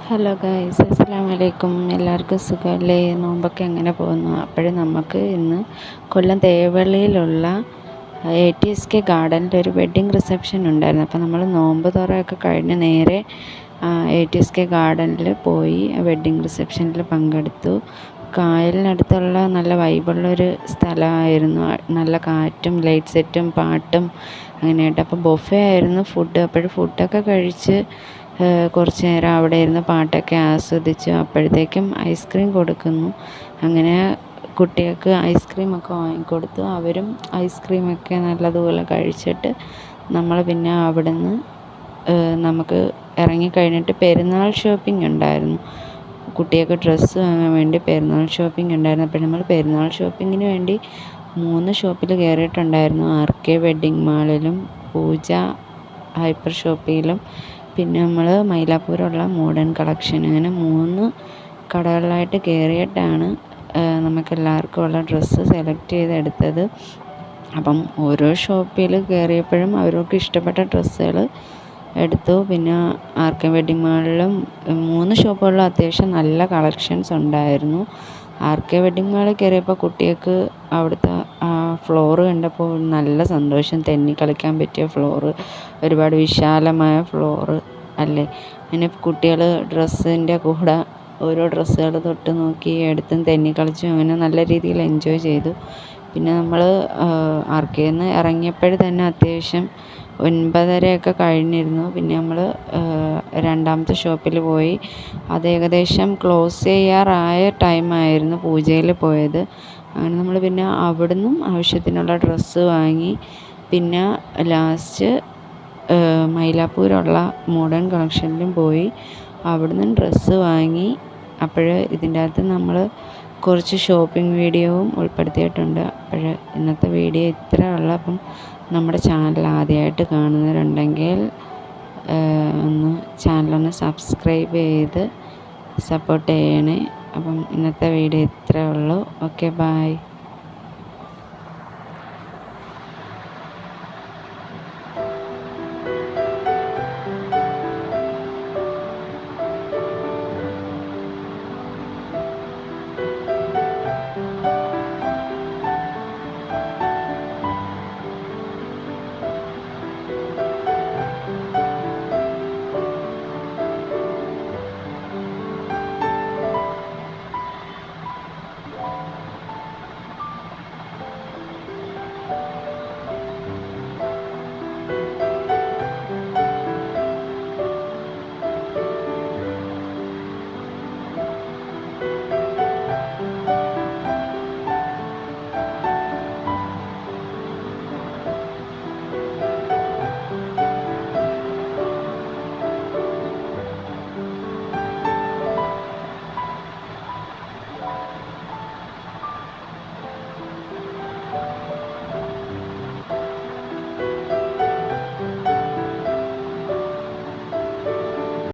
Hello guys, അസ്സലാമു അലൈക്കും. എല്ലാവർക്കും സുഖമല്ലേ? നോമ്പൊക്കെ എങ്ങനെ പോകുന്നു? അപ്പോഴും നമുക്ക് ഇന്ന് കൊല്ലം തേവള്ളിയിലുള്ള ATSK ഗാർഡനിൽ ഒരു വെഡ്ഡിങ് റിസപ്ഷൻ ഉണ്ടായിരുന്നു. അപ്പോൾ നമ്മൾ നോമ്പ് തുറയൊക്കെ കഴിഞ്ഞ് നേരെ ATSK ഗാർഡനിൽ പോയി വെഡ്ഡിങ് റിസപ്ഷനിൽ പങ്കെടുത്തു. കായലിനടുത്തുള്ള നല്ല വൈബുള്ളൊരു സ്ഥലമായിരുന്നു. നല്ല കാറ്റും ലൈറ്റ് സെറ്റും പാട്ടും അങ്ങനെയായിട്ട്. അപ്പോൾ ബൊഫേ ആയിരുന്നു ഫുഡ്. അപ്പോൾ ഫുഡൊക്കെ കഴിച്ച് കുറച്ച് നേരം അവിടെ ഇരുന്ന് പാട്ടൊക്കെ ആസ്വദിച്ചു. അപ്പോഴത്തേക്കും ഐസ്ക്രീം കൊടുക്കുന്നു. അങ്ങനെ കുട്ടികൾക്ക് ഐസ്ക്രീമൊക്കെ വാങ്ങിക്കൊടുത്തു. അവരും ഐസ്ക്രീമൊക്കെ നല്ലതുപോലെ കഴിച്ചിട്ട് നമ്മൾ പിന്നെ അവിടുന്ന് നമുക്ക് ഇറങ്ങിക്കഴിഞ്ഞിട്ട് പെരുന്നാൾ ഷോപ്പിംഗ് ഉണ്ടായിരുന്നു. കുട്ടികൾക്ക് ഡ്രസ്സ് വാങ്ങാൻ വേണ്ടി പെരുന്നാൾ ഷോപ്പിംഗ് ഉണ്ടായിരുന്നു. അപ്പോൾ നമ്മൾ പെരുന്നാൾ ഷോപ്പിങ്ങിന് വേണ്ടി 3 ഷോപ്പിൽ കയറിയിട്ടുണ്ടായിരുന്നു. RK വെഡ്ഡിങ് മാളിലും പൂജ ഹൈപ്പർ ഷോപ്പിലും പിന്നെ നമ്മൾ മൈലാപ്പൂരുള്ള മോഡേൺ കളക്ഷൻ, അങ്ങനെ 3 കടകളിലായിട്ട് കയറിയിട്ടാണ് നമുക്കെല്ലാവർക്കും ഉള്ള ഡ്രസ്സ് സെലക്ട് ചെയ്തെടുത്തത്. അപ്പം ഓരോ ഷോപ്പിൽ കയറിയപ്പോഴും അവർക്ക് ഇഷ്ടപ്പെട്ട ഡ്രസ്സുകൾ എടുത്തു. പിന്നെ RK വെഡ്ഡിങ് മാളിലും 3 ഷോപ്പുകളിലും അത്യാവശ്യം നല്ല കളക്ഷൻസ് ഉണ്ടായിരുന്നു. RK വെഡ്ഡിങ് മാളിൽ കയറിയപ്പോൾ കുട്ടികൾക്ക് അവിടുത്തെ ഫ്ലോറ് കണ്ടപ്പോൾ നല്ല സന്തോഷം. തെന്നി കളിക്കാൻ പറ്റിയ ഫ്ലോറ്, ഒരുപാട് വിശാലമായ ഫ്ലോറ് അല്ലേ. അങ്ങനെ കുട്ടികൾ ഡ്രസ്സിൻ്റെ കൂടെ ഓരോ ഡ്രസ്സുകൾ തൊട്ട് നോക്കി എടുത്തും തെന്നി കളിച്ചും അങ്ങനെ നല്ല രീതിയിൽ എൻജോയ് ചെയ്തു. പിന്നെ നമ്മൾ RKന്ന് ഇറങ്ങിയപ്പോൾ തന്നെ അത്യാവശ്യം 9:30 കഴിഞ്ഞിരുന്നു. പിന്നെ നമ്മൾ രണ്ടാമത്തെ ഷോപ്പിൽ പോയി. അത് ഏകദേശം ക്ലോസ് ചെയ്യാറായ ടൈമായിരുന്നു പൂജയിൽ പോയത്. അങ്ങനെ നമ്മൾ പിന്നെ അവിടുന്നും ആവശ്യത്തിനുള്ള ഡ്രസ്സ് വാങ്ങി. പിന്നെ ലാസ്റ്റ് മൈലാപ്പൂരുള്ള മോഡേൺ കളക്ഷനിലും പോയി അവിടുന്ന് ഡ്രസ്സ് വാങ്ങി. അപ്പോൾ ഇതിൻ്റെ അകത്ത് നമ്മൾ കുറച്ച് ഷോപ്പിംഗ് വീഡിയോവും ഉൾപ്പെടുത്തിയിട്ടുണ്ട്. അപ്പോൾ ഇന്നത്തെ വീഡിയോ ഇത്രയേ ഉള്ളൂ. അപ്പം നമ്മുടെ ചാനൽ ആദ്യമായിട്ട് കാണുന്നവരുണ്ടെങ്കിൽ ചാനലൊന്ന് സബ്സ്ക്രൈബ് ചെയ്ത് സപ്പോർട്ട് ചെയ്യണേ. അപ്പം ഇന്നത്തെ വീഡിയോ ഇത്രയേ ഉള്ളൂ. Okay, by.